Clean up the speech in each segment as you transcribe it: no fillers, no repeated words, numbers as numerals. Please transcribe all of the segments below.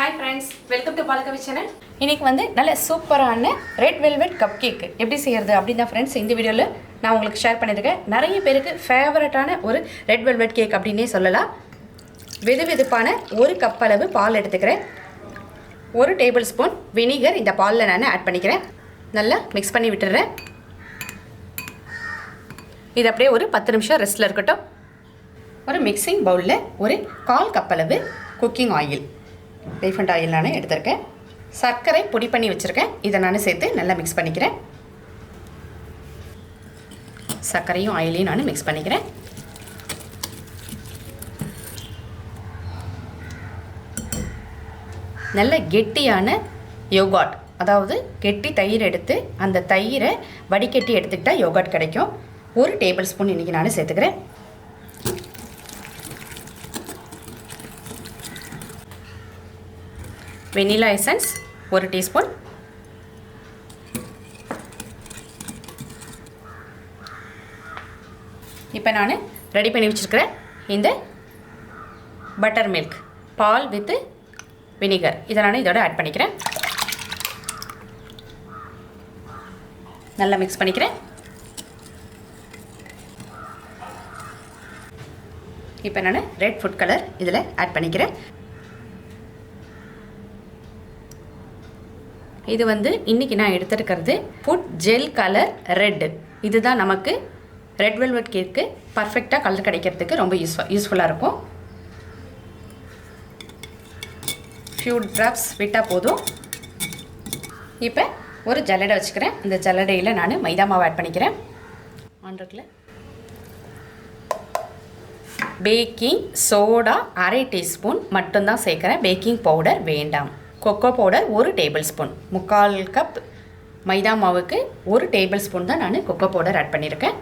Hi friends, welcome to BALAKAVI channel. இன்னைக்கு வந்து நல்ல சூப்பரான ரெட் வெல்வெட் கப் கேக் எப்படி செய்யறது அப்படினா फ्रेंड्स இந்த வீடியோல நான் உங்களுக்கு ஷேர் பண்ணிருக்கேன். நிறைய பேருக்கு ஃபேவரட்டான ஒரு ரெட் வெல்வெட் கேக் அப்படினே சொல்லலாம். வெதுவெதுப்பான ஒரு கப் அளவு பால் எடுத்துக்கிறேன். 1 டேபிள்ஸ்பூன் வினிகர் இந்த பால்ல நான் ஆட் பண்ணிக்கிறேன். நல்லா mix பண்ணி விட்டுறேன். இது அப்படியே ஒரு 10 நிமிஷம் ரெஸ்ட்ல இருக்கட்டும். ஒரு மிக்சிங் பவுல்ல ஒரு 1/4 கப் அளவு குக்கிங் ஆயில் ரீஃபைண்ட் ஆயில் நான் எடுத்துர்க்கேன். சர்க்கரை பொடி பண்ணி வச்சிருக்கேன். இத நான் சேர்த்து நல்லா mix பண்ணிக்கிறேன். சர்க்கரையும் ஆயிலையும் நான் mix பண்ணிக்கிறேன். நல்ல கெட்டியான யோகர்ட், அதாவது கெட்டி தயிர் எடுத்து அந்த தயிரை வடிகட்டி எடுத்துக்கிட்டா யோகர்ட் கிடைக்கும். 1 டேபிள்ஸ்பூன் இன்னைக்கு நான் சேர்த்துக்கிறேன். Vanilla essence 1 teaspoon. இப்போ நான் ரெடி பண்ணி வச்சிருக்கிறேன் இந்த பட்டர் மில்க் பால் வித் வினிகர் இதை நான் இதோட ஆட் பண்ணிக்கிறேன். நல்லா மிக்ஸ் பண்ணிக்கிறேன். இப்போ நான் ரெட் ஃபுட் கலர் இதில் ஆட் பண்ணிக்கிறேன். இது வந்து இன்னைக்கு நான் எடுத்துக்கிறது ஃபுட் ஜெல் கலர் ரெட். இதுதான் நமக்கு ரெட் வெல்வெட் கேக்கு பர்ஃபெக்டாக கலர் கிடைக்கிறதுக்கு ரொம்ப யூஸ்ஃபுல்லாக இருக்கும். ஃபியூ ட்ராப்ஸ் விட்டால் போதும். இப்போ ஒரு ஜல்லடை வச்சுக்கிறேன். இந்த ஜல்லடையில் நான் மைதா மாவு ஆட் பண்ணிக்கிறேன். ஆன்றில் பேக்கிங் சோடா 1/2 டீஸ்பூன் மட்டும்தான் சேர்க்குறேன். பேக்கிங் பவுடர் வேண்டாம். Cocoa powder 1 tablespoon. 3/4 கப் மைதா மாவுக்கு 1 டேபிள்ஸ்பூன் தான் நான் கொக்கோ பவுடர் ஆட் பண்ணியிருக்கேன்.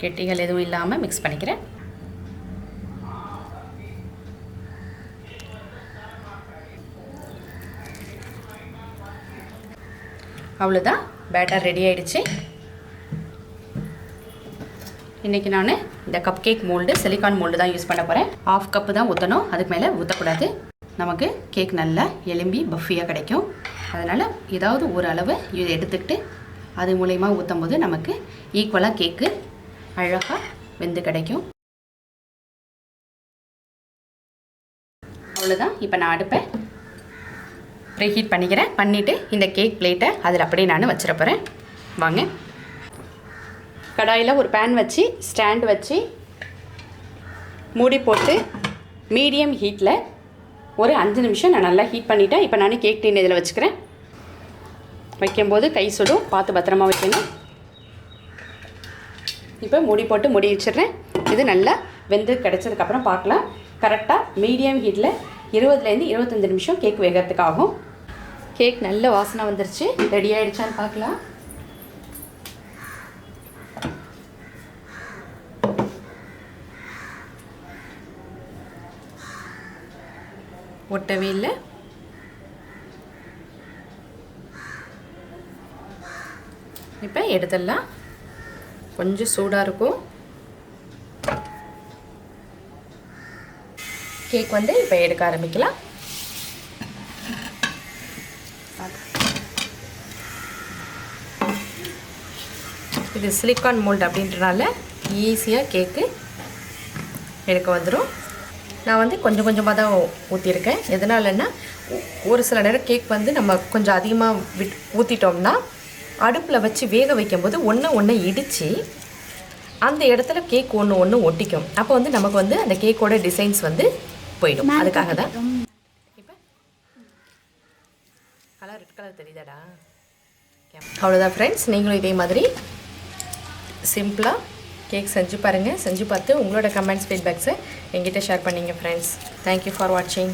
கெட்டிகள் எதுவும் இல்லாமல் மிக்ஸ் பண்ணிக்கிறேன். அவ்வளோதான், பேட்டர் ரெடி ஆயிடுச்சு. இன்றைக்கி நான் இந்த cup cake mould silicon mould தான் யூஸ் பண்ண போகிறேன். 1/2 கப்பு தான் ஊற்றணும், அதுக்கு மேலே ஊற்றக்கூடாது. நமக்கு கேக் நல்லா எலும்பி பஃபியாக கிடைக்கும். அதனால் ஏதாவது ஒரு அளவு இதை எடுத்துக்கிட்டு அது மூலயமா ஊற்றும் போது நமக்கு ஈக்குவலாக கேக்கு அழகாக வெந்து கிடைக்கும். அவ்வளோதான். இப்போ நான் அடுப்பை ப்ரீஹீட் பண்ணிக்கிறேன். பண்ணிவிட்டு இந்த கேக் பிளேட்டை அதில் அப்படியே நான் வச்சிட போகிறேன். வாங்க. கடாயில் ஒரு பேன் வச்சு ஸ்டாண்ட் வச்சு மூடி போட்டு மீடியம் ஹீட்டில் ஒரு 5 நிமிஷம் நான் நல்லா ஹீட் பண்ணிவிட்டேன். இப்போ நான் கேக் டின் இதில் வச்சுக்கிறேன். வைக்கும்போது கை சுடும், பார்த்து பத்திரமா வைக்கணும். இப்போ மூடி போட்டு மூடி வச்சிடுறேன். இது நல்லா வெந்து கிடச்சதுக்கப்புறம் பார்க்கலாம். கரெக்டாக மீடியம் ஹீட்டில் 20லேருந்து 25 நிமிஷம் கேக் வேகிறதுக்கு ஆகும். கேக் நல்ல வாசனை வந்துருச்சு. ரெடி ஆகிடுச்சான்னு பார்க்கலாம். ஒட்டவே இல்லை. இப்போ எடுத்துடலாம். கொஞ்சம் சூடாக இருக்கும். கேக் வந்து இப்போ எடுக்க ஆரம்பிக்கலாம். இது சிலிக்கான் மோல்டு அப்படின்றனால ஈஸியாக கேக்கு எடுக்க வந்துடும். நான் வந்து கொஞ்சம் கொஞ்சமாக தான் ஊற்றிருக்கேன். எதனாலன்னா ஒரு சில நேரம் கேக் வந்து நம்ம கொஞ்சம் அதிகமாக ஊற்றிட்டோம்னா அடுப்பில் வச்சு வேக வைக்கும்போது ஒன்று இடித்து அந்த இடத்துல கேக் ஒன்று ஒட்டிக்கும். அப்போ வந்து நமக்கு வந்து அந்த கேக்கோட டிசைன்ஸ் வந்து போயிடும். அதுக்காக தான். இப்போ ரெட் கலர் தெரியுதாடா? அவ்வளோதான் ஃப்ரெண்ட்ஸ். நீங்களும் இதே மாதிரி சிம்பிளாக கேக் செஞ்சு பாருங்கள். செஞ்சு பார்த்து உங்களோட கமெண்ட்ஸ் ஃபீட்பேக்ஸை என்கிட்ட ஷேர் பண்ணிங்க ஃப்ரெண்ட்ஸ். தேங்க்யூ ஃபார் வாட்சிங்.